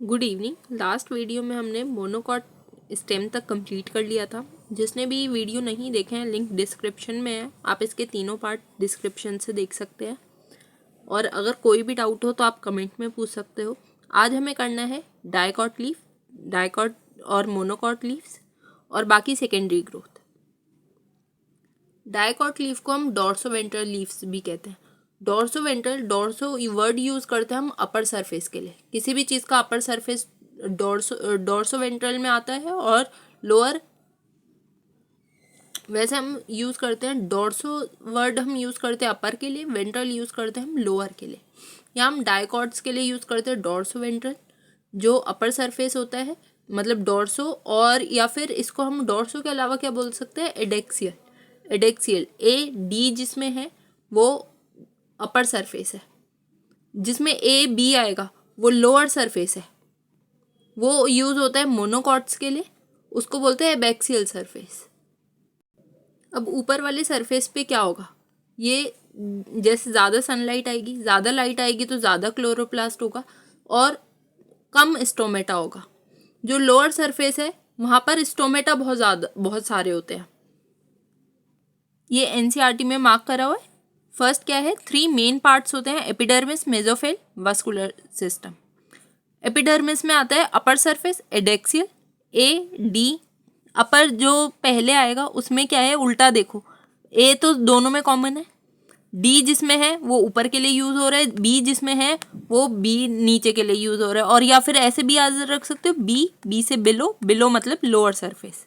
Good evening. Last video में हमने monocot stem तक कंप्लीट कर लिया था। जिसने भी वीडियो नहीं देखे हैं, लिंक डिस्क्रिप्शन में है, आप इसके तीनों पार्ट डिस्क्रिप्शन से देख सकते हैं। और अगर कोई भी डाउट हो तो आप कमेंट में पूछ सकते हो। आज हमें करना है डाइकॉट लीफ, डाइकॉट और मोनोकॉट लीव्स और बाकी सेकेंडरी ग्रोथ। डाइकॉट लीफ को हम डॉर्सोवेंट्रल लीव्स भी कहते हैं। डॉर्सो वर्ड यूज करते हैं हम अपर सरफेस के लिए। किसी भी चीज़ का अपर सरफेस डॉर्सोवेंट्रल में आता है और लोअर, वैसे हम यूज़ करते हैं डॉर्सो वर्ड हम यूज़ करते हैं अपर के लिए, वेंट्रल यूज़ करते हैं हम लोअर के लिए। यहाँ हम डाइकॉट्स के लिए यूज़ करते हैं डॉर्सोवेंट्रल, जो अपर सरफेस होता है, मतलब डॉर्सो, और या फिर इसको हम डॉर्सो के अलावा क्या बोल सकते हैं, एडेक्सियल। एडेक्सियल ए डी जिसमें है वो अपर सरफेस है, जिसमें ए बी आएगा वो लोअर सरफेस है। वो यूज़ होता है मोनोकॉट्स के लिए, उसको बोलते हैं एबैक्सियल सरफेस। अब ऊपर वाले सरफेस पे क्या होगा, ये जैसे ज़्यादा सनलाइट आएगी, ज़्यादा लाइट आएगी तो ज़्यादा क्लोरोप्लास्ट होगा और कम स्टोमेटा होगा। जो लोअर सरफेस है वहाँ पर स्टोमेटा बहुत सारे होते हैं। ये एनसीईआरटी में मार्क करा हुआ है। फर्स्ट क्या है, 3 मेन पार्ट्स होते हैं, epidermis, mesophyll, vascular system. Epidermis में आता है upper surface, adaxial, A D. Upper जो पहले आएगा उसमें क्या है, उल्टा देखो, ए तो दोनों में कॉमन है, डी जिसमें है वो ऊपर के लिए यूज हो रहा है, बी जिसमें है वो बी नीचे के लिए यूज हो रहा है। और या फिर ऐसे भी याद रख सकते हो, बी से बिलो, बिलो मतलब लोअर सरफेस।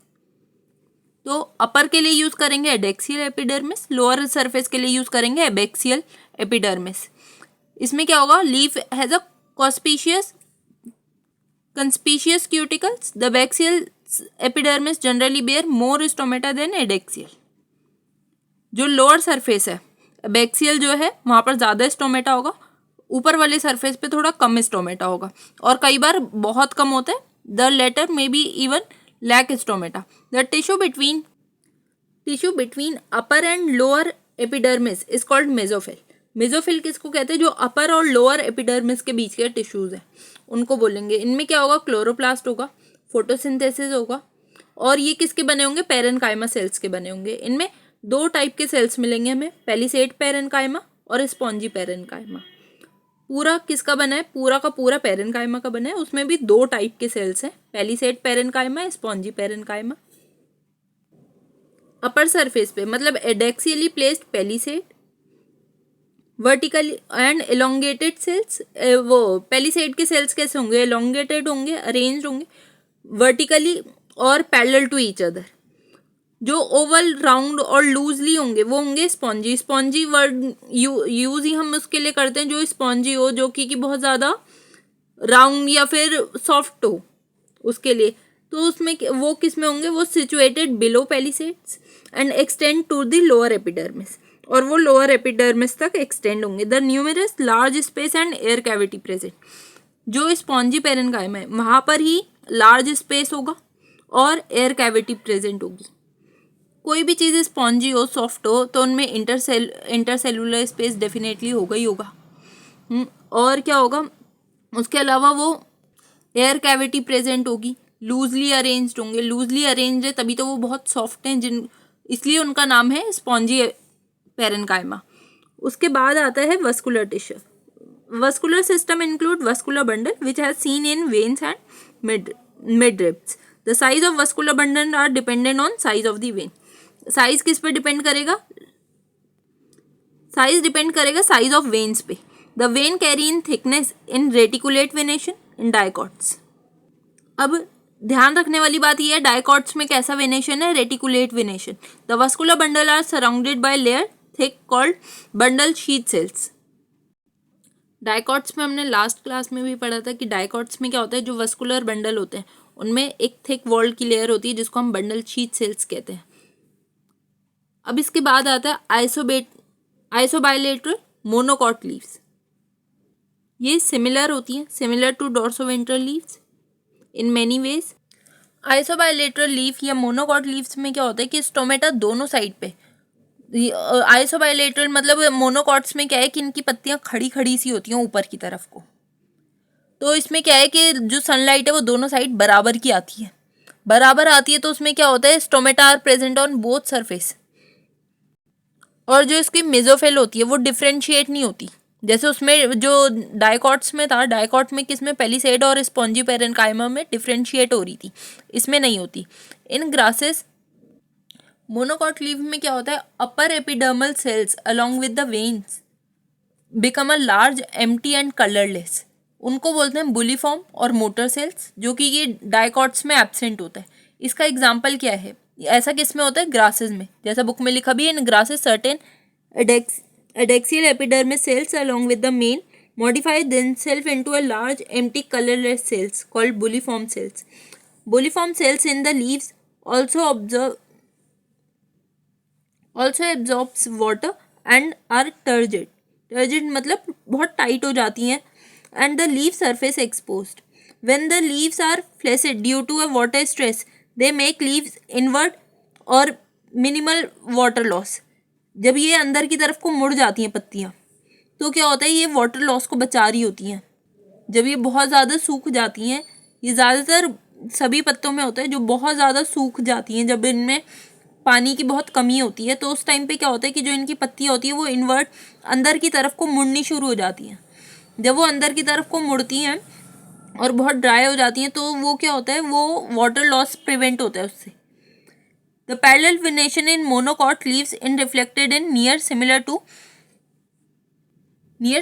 तो अपर के लिए यूज करेंगे एडेक्सियल एपिडर्मिस, लोअर सरफेस के लिए यूज करेंगे एबैक्सियल एपिडर्मिस। इसमें क्या होगा, leaf has a conspicuous cuticles. The abaxial epidermis generally bear more stomata than edexial. जो लोअर सरफेस है, एबैक्सियल जो है वहाँ पर ज़्यादा स्टोमेटा होगा, ऊपर वाले सरफेस पे थोड़ा कम स्टोमेटा होगा, और कई बार बहुत कम होता है। The latter may be even lack stomata. The tissue between upper and lower epidermis is called mesophyll. Mesophyll किसको कहते हैं, जो अपर और लोअर एपिडर्मिस के बीच के टिश्यूज हैं उनको बोलेंगे। इनमें क्या होगा, क्लोरोप्लास्ट होगा, फोटोसिंथेसिस होगा, और ये किसके बने होंगे, पैरेनकाइमा सेल्स के बने होंगे। इनमें 2 टाइप के सेल्स मिलेंगे हमें, पेलिसेड पैरेनकाइमा और स्पॉन्जी पैरेनकाइमा। पूरा किसका बना है, पूरा का पूरा पैरेनकाइमा का बना है। उसमें भी 2 टाइप के सेल्स हैं, palisade parenchyma, spongy parenchyma. Upper surface पे मतलब adaxially placed palisade, vertically and elongated cells. वो पेलिसेड के सेल्स कैसे होंगे, एलोंगेटेड होंगे, अरेंज्ड होंगे वर्टिकली और पैरेलल टू ईच अदर। जो ओवल, राउंड और लूजली होंगे वो होंगे स्पॉन्जी। स्पॉन्जी वर्ड यूज ही हम उसके लिए करते हैं जो स्पॉन्जी हो, जो कि बहुत ज़्यादा राउंड या फिर सॉफ्ट हो उसके लिए। तो उसमें वो किस में होंगे, वो situated below palisades and extend to the lower epidermis, और वो लोअर एपिडर्मिस तक एक्सटेंड होंगे। The numerous large space and air cavity present. जो स्पॉन्जी पैरेनकाइमा है वहाँ पर ही लार्ज स्पेस होगा और एयर कैविटी प्रेजेंट होगी। कोई भी चीज़ स्पॉन्जी हो, सॉफ्ट हो, तो उनमें इंटरसेलुलर स्पेस डेफिनेटली होगा ही होगा। और क्या होगा, उसके अलावा वो एयर कैविटी प्रेजेंट होगी, लूजली अरेंज्ड होंगे। लूजली अरेंज्ड है तभी तो वो बहुत सॉफ्ट हैं, इसलिए उनका नाम है स्पॉन्जी पैरेनकाइमा। उसके बाद आता है vascular tissue. Vascular system include vascular bundle which has seen in veins and midribs. The size of vascular bundle are dependent on size of the vein. Size किस पे डिपेंड करेगा, साइज डिपेंड करेगा size of veins पे। The when carry in thickness in reticulate venation in dicots. अब ध्यान रखने वाली बात यह है, डाइकॉट्स में कैसा वेनेशन है, reticulate venation. The vascular bundle are surrounded by layer thick called bundle sheath cells. Dicots में हमने लास्ट क्लास में भी पढ़ा था कि डाइकॉट्स में क्या होता है, जो वस्कुलर बंडल होते हैं उनमें एक थिक वॉल की लेयर होती है जिसको हम बंडल शीथ सेल्स कहते हैं। अब इसके बाद आता है आइसोबाइलेटरल मोनोकॉट लीव्स। ये सिमिलर होती हैं, similar to dorsoventral leaves in many ways. Isobilateral leaf या मोनोकॉट लीव्स में क्या होता है कि स्टोमेटा दोनों साइड पे। आइसोबाइलेटरल मतलब मोनोकॉट्स में क्या है कि इनकी पत्तियां खड़ी खड़ी सी होती हैं ऊपर की तरफ को, तो इसमें क्या है कि जो सनलाइट है वो दोनों साइड बराबर की आती है, बराबर आती है, तो उसमें क्या होता है, stomata are present on both surface. और जो इसकी मेसोफिल होती है वो डिफ्रेंशिएट नहीं होती, जैसे उसमें जो डाइकॉट्स में था, डाइकॉट में किसमें, पेलिसेड और स्पॉन्जी पेरेन्काइमा में डिफ्रेंशिएट हो रही थी, इसमें नहीं होती। इन ग्रासेस मोनोकॉट लीफ में क्या होता है, upper epidermal cells along with the veins become a large empty and colourless, उनको बोलते हैं बुलीफॉर्म और मोटर सेल्स, जो कि ये डाइकॉट्स में एब्सेंट होता है। इसका एग्जाम्पल क्या है, ऐसा किस में होता है, ग्रासेस में, जैसा बुक में लिखा भी है, in grasses certain adaxial epidermis cells along with the main modify themselves into a large empty colorless cells called bulliform cells. Bulliform cells in the leaves also absorbs water and are turgid. Turgid मतलब बहुत tight हो जाती हैं, and the leaf surface exposed. When the leaves are flaccid due to a water stress, they make leaves invert और minimal water loss. जब ये अंदर की तरफ को मुड़ जाती हैं पत्तियाँ, तो क्या होता है, ये वाटर लॉस को बचा रही होती हैं। जब ये बहुत ज़्यादा सूख जाती हैं, ये ज़्यादातर सभी पत्तों में होता है, जो बहुत ज़्यादा सूख जाती हैं, जब इनमें पानी की बहुत कमी होती है, तो उस टाइम पे क्या होता है कि जो इनकी पत्तियाँ होती है वो इन्वर्ट अंदर की तरफ को मुड़नी शुरू हो जाती हैं। जब वो अंदर की तरफ को मुड़ती हैं और बहुत ड्राई हो जाती हैं, तो वो क्या होता है, वो वाटर लॉस प्रिवेंट होता है उससे। The parallel venation in monocot leaves in reflected in near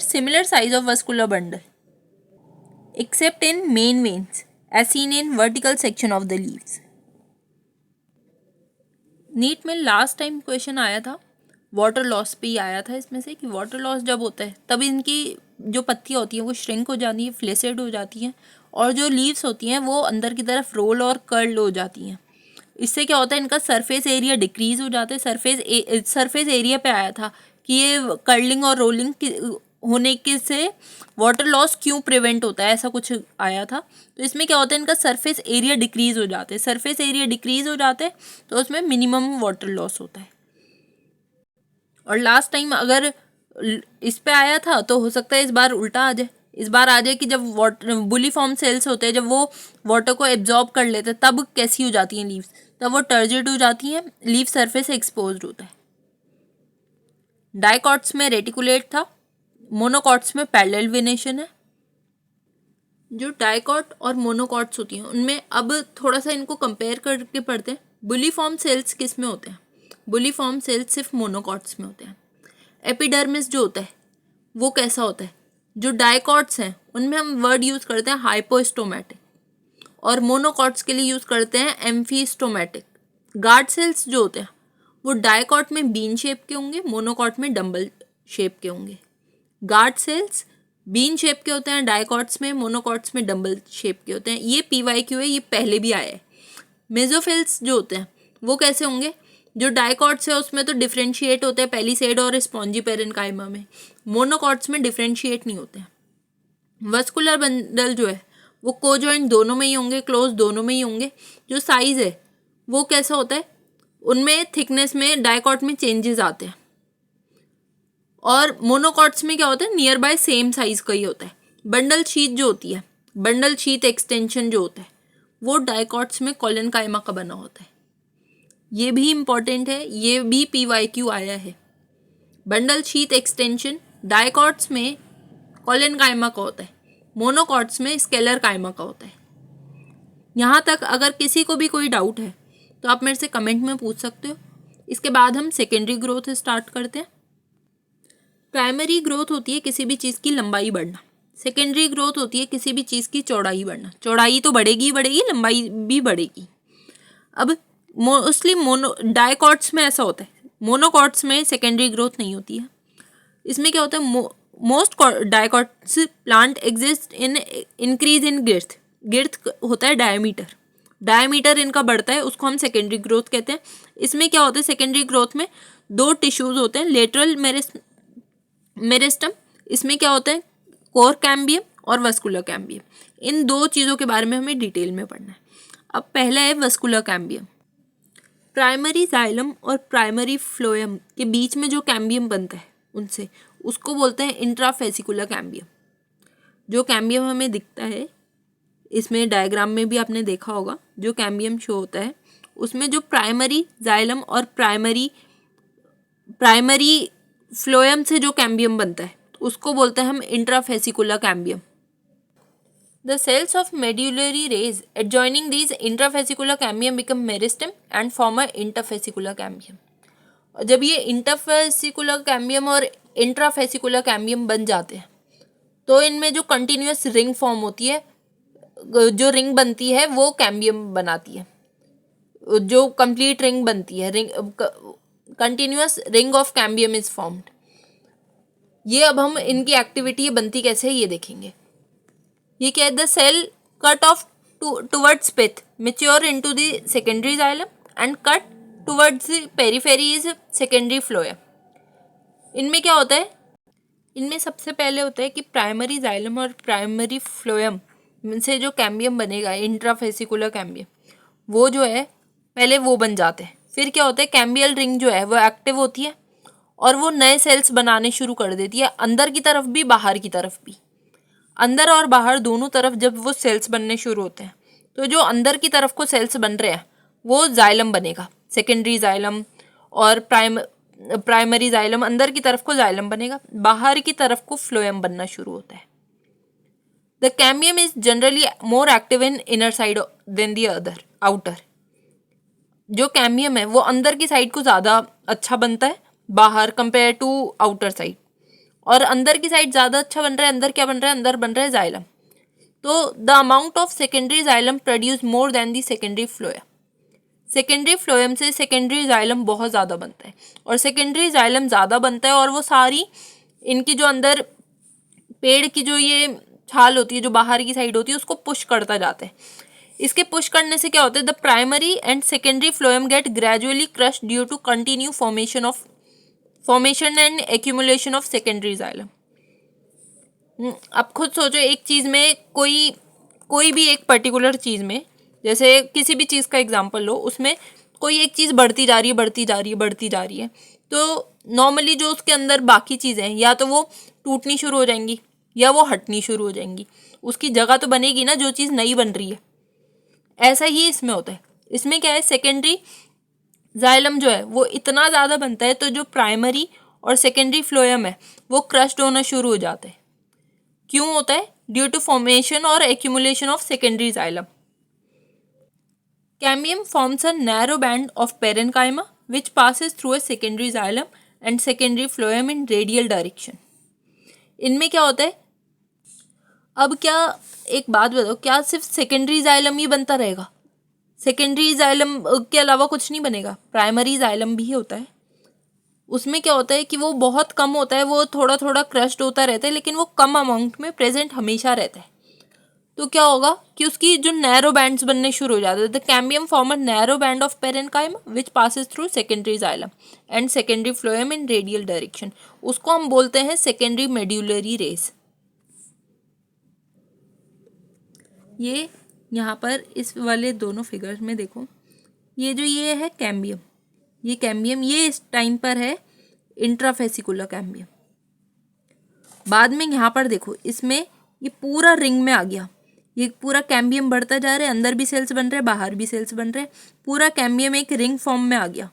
similar size of vascular bundle, except in main veins, as seen in vertical section of the leaves. NEET में last time question आया था, water loss पे ही आया था इसमें से, कि water loss जब होता है तब इनकी जो पत्तियाँ होती हैं वो श्रिंक हो जाती हैं, फ्लेसेड हो जाती हैं, और जो लीव्स होती हैं वो अंदर की तरफ रोल और कर्ल हो जाती हैं। इससे क्या होता है, इनका सरफेस एरिया डिक्रीज हो जाता है। सरफेस एरिया पे आया था कि ये कर्लिंग और रोलिंग होने के से वाटर लॉस क्यों प्रिवेंट होता है, ऐसा कुछ आया था। तो इसमें क्या होता है, इनका सरफेस एरिया डिक्रीज हो जाते हैं, सरफेस एरिया डिक्रीज हो जाते हैं, तो उसमें मिनिमम वाटर लॉस होता है। और लास्ट टाइम अगर इस पे आया था तो हो सकता है इस बार उल्टा आ जाए, इस बार आ जाए कि जब वाटर बुलीफॉर्म सेल्स होते हैं, जब वो वाटर को एब्जॉर्ब कर लेते हैं, तब कैसी हो जाती हैं लीव्स, तब वो टर्जिड हो जाती हैं, लीफ सरफेस एक्सपोज्ड होता है। डाइकॉट्स में रेटिकुलेट था, मोनोकॉट्स में पैरेलल वेनेशन है। जो डाइकॉट और मोनोकॉट्स होती हैं उनमें अब थोड़ा सा इनको कंपेयर करके पढ़ते हैं। बुलीफॉर्म सेल्स किस में होते हैं, बुलीफॉर्म सेल्स सिर्फ मोनोकॉट्स में होते हैं। एपिडर्मिस जो होता है वो कैसा होता है, जो डाइकॉट्स हैं उनमें हम वर्ड यूज़ करते हैं हाइपोस्टोमेटिक, और मोनोकॉट्स के लिए यूज़ करते हैं एम्फीस्टोमेटिक। गार्ड सेल्स जो होते हैं वो डाइकॉट में बीन शेप के होंगे, मोनोकॉट में डम्बल शेप के होंगे। गार्ड सेल्स बीन शेप के होते हैं डाइकॉट्स में, मोनोकॉट्स में डम्बल शेप के होते हैं। ये PYQ है, ये पहले भी आया है। मेसोफिल्स जो होते हैं वो कैसे होंगे, जो डाइकॉट्स है उसमें तो डिफ्रेंशिएट होते हैं पेलिसेड और स्पॉन्जी पेरेन्काइमा में, मोनोकॉट्स में डिफ्रेंशिएट नहीं होते हैं। वस्कुलर बंडल जो है वो कोजॉइंट दोनों में ही होंगे, क्लोज दोनों में ही होंगे। जो साइज है वो कैसा होता है, उनमें थिकनेस में डाइकॉट में चेंजेस आते हैं, और मोनोकॉट्स में क्या होता है, नियर बाय सेम साइज का ही होता है। बंडल शीथ जो होती है, बंडल शीथ एक्सटेंशन जो होता है वो डाइकॉट्स में कोलेनकाइमा का बना होता है। ये भी इम्पॉर्टेंट है, ये भी PYQ आया है। बंडल शीथ एक्सटेंशन डाइकॉट्स में कोलेनकाइमा का होता है, मोनोकॉट्स में स्केलर काइमा का होता है। यहाँ तक अगर किसी को भी कोई डाउट है तो आप मेरे से कमेंट में पूछ सकते हो। इसके बाद हम सेकेंडरी ग्रोथ स्टार्ट करते हैं। प्राइमरी ग्रोथ होती है किसी भी चीज़ की लंबाई बढ़ना, सेकेंडरी ग्रोथ होती है किसी भी चीज़ की चौड़ाई बढ़ना। चौड़ाई तो बढ़ेगी ही बढ़ेगी, लंबाई भी बढ़ेगी। अब मोस्टली डाइकॉट्स में ऐसा होता है, मोनोकॉट्स में सेकेंडरी ग्रोथ नहीं होती है। इसमें क्या होता है, most dicots plant exist in increase in girth. Girth होता है डायमीटर इनका बढ़ता है, उसको हम सेकेंडरी ग्रोथ कहते हैं। इसमें क्या होता है, सेकेंडरी ग्रोथ में दो टिश्यूज होते हैं, लेटरल मेरिस्टम, इसमें क्या होता है, कोर कैम्बियम और वस्कुलर कैम्बियम। इन दो चीज़ों के बारे में हमें डिटेल में पढ़ना है। अब पहला है वस्कुलर कैम्बियम। प्राइमरी जाइलम और प्राइमरी फ्लोएम के बीच में जो कैम्बियम बनता है उसको बोलते हैं इंट्राफेसिकुलर कैम्बियम। जो कैम्बियम हमें दिखता है, इसमें डायग्राम में भी आपने देखा होगा, जो कैम्बियम शो होता है उसमें जो प्राइमरी जाइलम और प्राइमरी फ्लोएम से जो कैम्बियम बनता है उसको बोलते हैं हम intrafascicular cambium. The cells of medullary rays adjoining these intrafascicular cambium become meristem and form a interfascicular cambium। और जब ये इंटरफेसिकुलर कैम्बियम और इंट्राफेसिकुलर कैम्बियम बन जाते हैं तो इनमें जो कंटिन्यूस रिंग फॉर्म होती है, जो रिंग बनती है वो कैम्बियम बनाती है, जो कंप्लीट रिंग बनती है, ring continuous ring of cambium is formed. ये अब हम इनकी एक्टिविटी बनती कैसे है ये देखेंगे। ये क्या है, the cell cut off towards pith mature into the secondary xylem and cut towards the periphery is secondary phloem. इनमें क्या होता है, इनमें सबसे पहले होता है कि प्राइमरी जाइलम और प्राइमरी फ्लोएम से जो कैम्बियम बनेगा इंट्राफेसिकुलर कैम्बियम, वो जो है पहले वो बन जाते हैं। फिर क्या होता है, कैम्बियल रिंग जो है वो एक्टिव होती है और वो नए सेल्स बनाने शुरू कर देती है, अंदर की तरफ भी बाहर की तरफ भी। अंदर और बाहर दोनों तरफ जब वो सेल्स बनने शुरू होते हैं तो जो अंदर की तरफ को सेल्स बन रहे हैं वो जाइलम बनेगा, सेकेंडरी जाइलम, और प्राइमरी जाइलम, अंदर की तरफ को जाइलम बनेगा, बाहर की तरफ को फ्लोएम बनना शुरू होता है। The cambium is generally more active in inner side than the other outer. जो कैम्बियम है वो अंदर की साइड को ज़्यादा अच्छा बनता है बाहर कंपेयर टू आउटर साइड, और अंदर की साइड ज़्यादा अच्छा बन रहा है। अंदर क्या बन रहा है, अंदर बन रहा है जाइलम। तो the amount of secondary xylem produce more than the secondary phloem. Secondary phloem से सेकेंडरी जाइलम बहुत ज़्यादा बनता है, और सेकेंडरी जाइलम ज़्यादा बनता है और वो सारी इनकी जो अंदर पेड़ की जो ये छाल होती है जो बाहर की साइड होती है उसको पुश करता जाता है। इसके पुश करने से क्या होता है, the primary and secondary phloem get gradually crushed due to continue formation and accumulation of secondary xylem. अब खुद सोचो, एक चीज़ में कोई भी एक पर्टिकुलर चीज़ में, जैसे किसी भी चीज़ का एग्जांपल लो, उसमें कोई एक चीज़ बढ़ती जा रही है, तो नॉर्मली जो उसके अंदर बाकी चीज़ें हैं या तो वो टूटनी शुरू हो जाएंगी या वो हटनी शुरू हो जाएंगी, उसकी जगह तो बनेगी ना जो चीज़ नई बन रही है। ऐसा ही इसमें होता है। इसमें क्या है, सेकेंडरी जाइलम जो है वो इतना ज़्यादा बनता है तो जो प्राइमरी और सेकेंडरी फ्लोएम है वो क्रश्ड होना शुरू हो जाते हैं। क्यों होता है, ड्यू टू फॉर्मेशन और accumulation of secondary xylem. Cambium forms a narrow band of parenchyma which passes through a secondary xylem and secondary phloem in radial direction. इनमें क्या होता है, अब क्या एक बात बताओ, क्या सिर्फ सेकेंडरी जाइलम ही बनता रहेगा? सेकेंडरी जाइलम के अलावा कुछ नहीं बनेगा। प्राइमरी जाइलम भी होता है, उसमें क्या होता है कि वो बहुत कम होता है, वो थोड़ा थोड़ा क्रश्ड होता रहता है, लेकिन वो कम अमाउंट में प्रेजेंट हमेशा रहता है। तो क्या होगा कि उसकी जो नैरो बैंड्स बनने शुरू हो जाते हैं। The cambium form a narrow band of parenchyma which passes through secondary xylem and secondary phloem in radial direction. उसको हम बोलते हैं सेकेंडरी मेड्यूलरी रेस। ये यहाँ पर इस वाले दोनों फिगर्स में देखो, ये है कैम्बियम, ये इस टाइम पर है इंट्राफेसिकुलर कैम्बियम। बाद में यहाँ पर देखो, इसमें ये पूरा रिंग में आ गया, ये पूरा कैम्बियम बढ़ता जा रहा है, अंदर भी सेल्स बन रहे हैं, बाहर भी सेल्स बन रहे हैं, पूरा कैम्बियम एक रिंग फॉर्म में आ गया।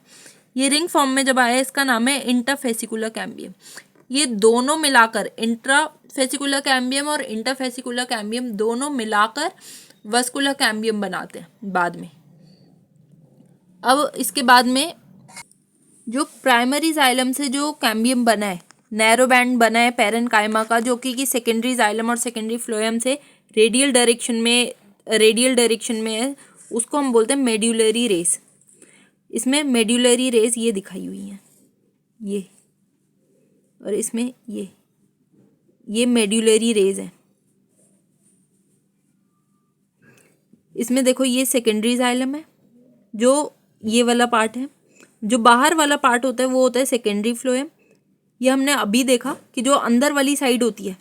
ये रिंग फॉर्म में जब आया, इसका नाम है इंटरफेसिकुलर कैम्बियम। ये दोनों मिलाकर, इंट्राफेसिकुलर कैम्बियम और इंटरफेसिकुलर कैम्बियम दोनों मिलाकर वस्कुलर कैम्बियम बनाते हैं बाद में। अब इसके बाद में जो प्राइमरी जाइलम से जो कैम्बियम बना है, नैरो बैंड बना है पेरेन्काइमा का, जो कि सेकेंडरी जाइलम और सेकेंडरी फ्लोएम से रेडियल डायरेक्शन में है, उसको हम बोलते हैं मेड्यूलरी रेस। इसमें मेड्यूलरी रेस ये दिखाई हुई है, ये, और इसमें ये मेड्यूलरी रेस है। इसमें देखो, ये सेकेंडरी जाइलम है, जो ये वाला पार्ट है, जो बाहर वाला पार्ट होता है वो होता है सेकेंडरी फ्लोएम। ये हमने अभी देखा कि जो अंदर वाली साइड होती है,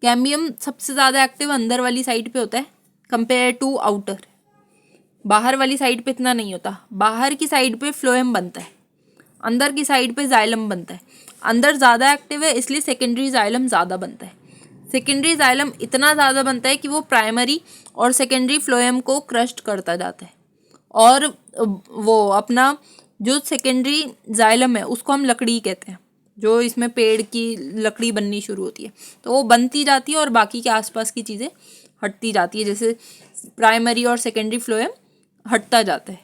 कैम्बियम सबसे ज़्यादा एक्टिव अंदर वाली साइड पे होता है कंपेयर टू आउटर। बाहर वाली साइड पे इतना नहीं होता। बाहर की साइड पे फ्लोएम बनता है, अंदर की साइड पे जाइलम बनता है। अंदर ज़्यादा एक्टिव है, इसलिए सेकेंडरी जाइलम ज़्यादा बनता है। सेकेंडरी जाइलम इतना ज़्यादा बनता है कि वो प्राइमरी और सेकेंडरी फ्लोएम को क्रस्ट करता जाता है, और वो अपना जो सेकेंडरी जाइलम है उसको हम लकड़ी कहते हैं, जो इसमें पेड़ की लकड़ी बननी शुरू होती है, तो वो बनती जाती है और बाकी के आसपास की चीज़ें हटती जाती है, जैसे प्राइमरी और सेकेंडरी फ्लोएम हटता जाता है।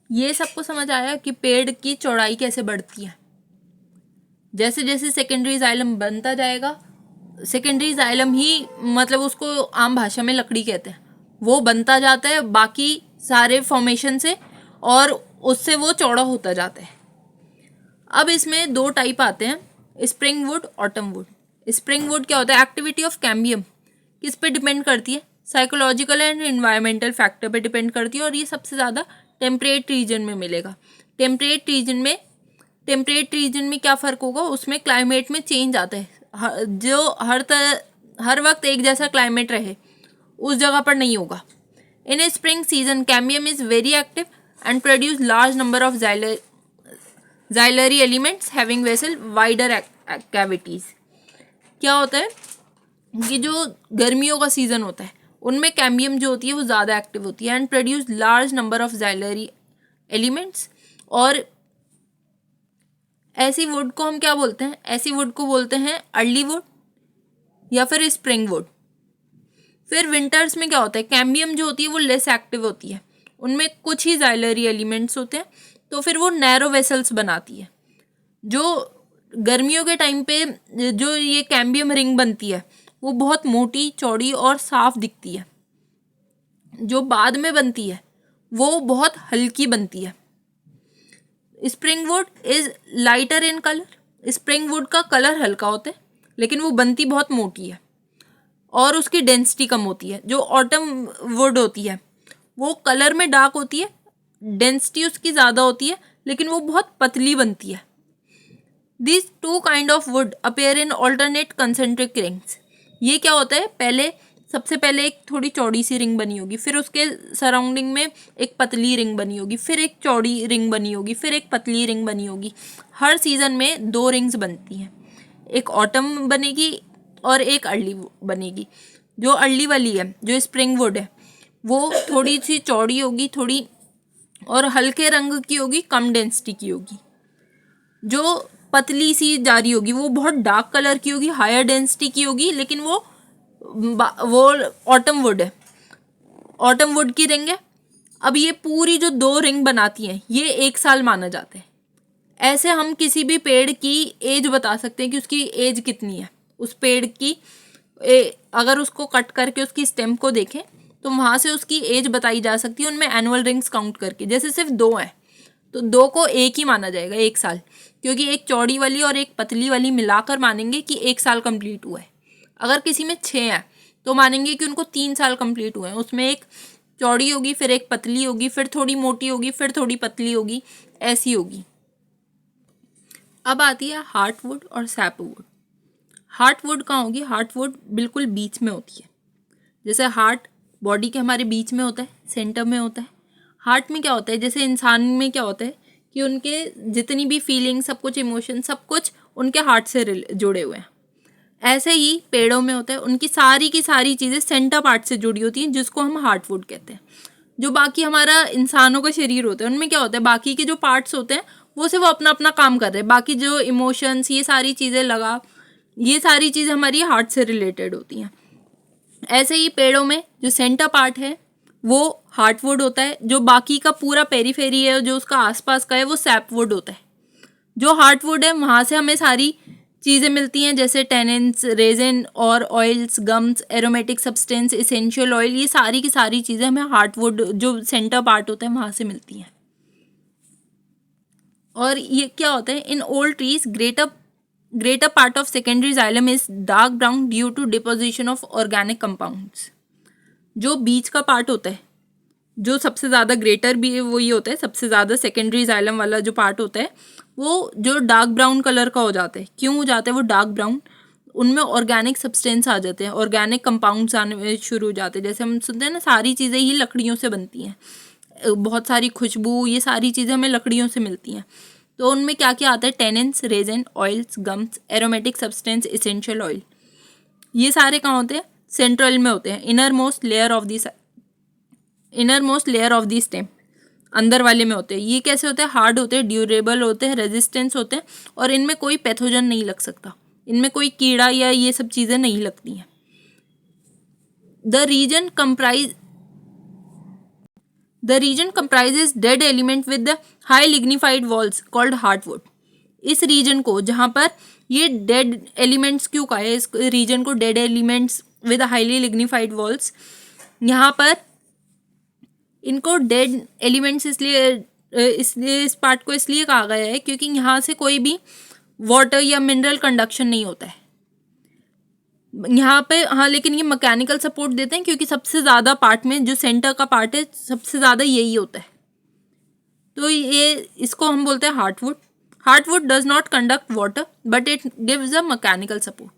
ये सबको समझ आया कि पेड़ की चौड़ाई कैसे बढ़ती है। जैसे जैसे सेकेंडरी जाइलम बनता जाएगा, सेकेंडरी जाइलम ही मतलब उसको आम भाषा में लकड़ी कहते हैं, वो बनता जाता है बाकी सारे फॉर्मेशन से, और उससे वो चौड़ा होता जाता है। अब इसमें दो टाइप आते हैं, spring would, autumn would. Spring would क्या होता है? एक्टिविटी ऑफ कैम्बियम किस पे डिपेंड करती है? साइकोलॉजिकल एंड इन्वायरमेंटल फैक्टर पे डिपेंड करती है, और ये सबसे ज़्यादा टेम्परेट रीजन में मिलेगा। टेम्परेट रीजन में क्या फ़र्क होगा? उसमें क्लाइमेट में चेंज आता है, जो हर वक्त एक जैसा क्लाइमेट रहे उस जगह पर नहीं होगा। In a spring season cambium is very active and produce large number of xylary elements having vessel wider cavities. क्या होता है कि जो गर्मियों का सीज़न होता है उनमें कैम्बियम जो होती है वो ज़्यादा एक्टिव होती है, and produce large number of xylary elements. और ऐसी वुड को हम क्या बोलते हैं? ऐसी वुड को बोलते हैं अर्ली वुड या फिर स्प्रिंग वुड। फिर विंटर्स में क्या होता है? कैम्बियम जो होती है वो लेस एक्टिव होती है, उनमें कुछ ही जाइलरी एलिमेंट्स होते हैं, तो फिर वो नैरो वेसल्स बनाती है। जो गर्मियों के टाइम पे जो ये कैम्बियम रिंग बनती है वो बहुत मोटी, चौड़ी और साफ दिखती है। जो बाद में बनती है वो बहुत हल्की बनती है। Spring would is lighter in colour. Spring would का कलर हल्का होता है, लेकिन वो बनती बहुत मोटी है और उसकी डेंसिटी कम होती है। जो ऑटम वुड होती है वो कलर में डार्क होती है, डेंसिटी उसकी ज़्यादा होती है, लेकिन वो बहुत पतली बनती है। These two kind of wood appear in alternate concentric rings। ये क्या होता है? सबसे पहले एक थोड़ी चौड़ी सी रिंग बनी होगी, फिर उसके सराउंडिंग में एक पतली रिंग बनी होगी, फिर एक चौड़ी रिंग बनी होगी, फिर एक पतली रिंग बनी होगी। हर सीज़न में 2 रिंग्स बनती हैं, एक ऑटम बनेगी और एक अर्ली बनेगी। जो अर्ली वाली है, जो स्प्रिंग वुड है, वो थोड़ी सी चौड़ी होगी, थोड़ी और हल्के रंग की होगी, कम डेंसिटी की होगी। जो पतली सी जारी होगी वो बहुत डार्क कलर की होगी, हायर डेंसिटी की होगी, लेकिन वो ऑटम वुड है, ऑटम वुड की रिंग है। अब ये पूरी जो 2 रिंग बनाती हैं ये 1 साल माना जाता है। ऐसे हम किसी भी पेड़ की एज बता सकते हैं कि उसकी एज कितनी है। उस पेड़ की अगर उसको कट करके उसकी स्टेम को देखें तो वहाँ से उसकी एज बताई जा सकती है, उनमें एनुअल रिंग्स काउंट करके। जैसे सिर्फ 2 हैं तो 2 को एक ही माना जाएगा, 1 साल, क्योंकि एक चौड़ी वाली और एक पतली वाली मिलाकर मानेंगे कि 1 साल कंप्लीट हुआ है। अगर किसी में 6 हैं तो मानेंगे कि उनको 3 साल कंप्लीट हुए हैं। उसमें एक चौड़ी होगी, फिर एक पतली होगी, फिर थोड़ी मोटी होगी, फिर थोड़ी पतली होगी, ऐसी होगी। अब आती है हार्टवुड और सैपवुड। हार्टवुड कहाँ होगी? हार्टवुड बिल्कुल बीच में होती है। जैसे हार्ट बॉडी के हमारे बीच में होता है, सेंटर में होता है। हार्ट में क्या होता है? जैसे इंसान में क्या होता है कि उनके जितनी भी फीलिंग, सब कुछ, इमोशन, सब कुछ उनके हार्ट से जुड़े हुए हैं। ऐसे ही पेड़ों में होता है, उनकी सारी की सारी चीज़ें सेंटर पार्ट से जुड़ी होती हैं, जिसको हम हार्टवुड कहते हैं। जो बाकी हमारा इंसानों का शरीर होता है उनमें क्या होता है? बाकी के जो पार्ट्स होते हैं वो सिर्फ अपना अपना काम कर रहे हैं, बाकी जो इमोशंस, ये सारी चीज़ें ये सारी चीज़ें हमारी हार्ट से रिलेटेड होती हैं। ऐसे ही पेड़ों में जो सेंटर पार्ट है वो हार्टवुड होता है, जो बाकी का पूरा पेरीफेरी है, जो उसका आसपास का है, वो सैपवुड होता है। जो हार्टवुड है वहाँ से हमें सारी चीज़ें मिलती हैं, जैसे टेनिन्स, रेजिन और oils, gums, aromatic substance, essential oil, ये सारी की सारी चीज़ें हमें हार्टवुड जो सेंटर पार्ट होता है वहाँ से मिलती हैं। और ये क्या होता है? In old trees greater part of secondary xylem is dark brown due to deposition of organic compounds। जो बीच का पार्ट होता है, जो सबसे ज़्यादा ग्रेटर भी वो ये होता है, सबसे ज़्यादा सेकेंडरी जाइलम वाला जो पार्ट होता है वो जो डार्क ब्राउन कलर का हो जाता है। क्यों हो जाता है वो डार्क ब्राउन? उनमें ऑर्गेनिक सब्सटेंस आ जाते हैं, ऑर्गेनिक कंपाउंड्स आने शुरू हो जाते हैं। जैसे हम सुनते हैं ना, सारी चीज़ें ही लकड़ियों से बनती हैं, बहुत सारी खुशबू, ये सारी चीज़ें हमें लकड़ियों से मिलती हैं। तो उनमें क्या क्या आता है, tannins, resin, oils, gums, aromatic substance, essential oil, ये सारे कहाँ होते हैं, सेंट्रल में होते हैं, inner most layer of the stem, अंदर वाले में होते हैं। ये कैसे होते हैं, हार्ड होते हैं, ड्यूरेबल होते हैं, रेजिस्टेंस होते हैं, और इनमें कोई पैथोजन नहीं लग सकता, इनमें कोई कीड़ा या ये सब चीज़ें नहीं लगती हैं। The region comprises dead element with the high lignified walls called heartwood. इस रीजन को, जहाँ पर ये डेड एलिमेंट्स क्यों कहा है, इस रीजन को dead elements with highly lignified walls, यहाँ पर इनको डेड एलिमेंट्स इसलिए इस पार्ट को इसलिए कहा गया है क्योंकि यहाँ से कोई भी वाटर या मिनरल कंडक्शन नहीं होता है यहाँ पे। हाँ, लेकिन ये मैकेनिकल सपोर्ट देते हैं क्योंकि सबसे ज़्यादा पार्ट में जो सेंटर का पार्ट है सबसे ज़्यादा यही होता है, तो ये इसको हम बोलते हैं heartwood. Heartwood does not conduct water but it gives a mechanical support.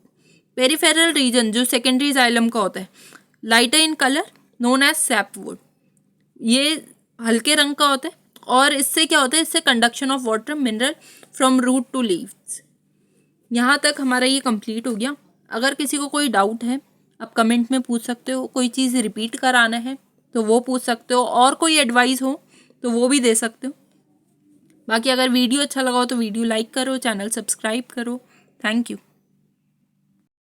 Peripheral region जो सेकेंडरी जाइलम का होता है, lighter in colour, known as sapwood, ये हल्के रंग का होता है और इससे क्या होता है, इससे conduction of water mineral from root to leaves. यहाँ तक हमारा ये कंप्लीट हो गया। अगर किसी को कोई डाउट है आप कमेंट में पूछ सकते हो, कोई चीज़ रिपीट कराना है तो वो पूछ सकते हो, और कोई एडवाइस हो तो वो भी दे सकते हो। बाकी अगर वीडियो अच्छा लगा हो तो वीडियो लाइक करो, चैनल सब्सक्राइब करो। Thank you.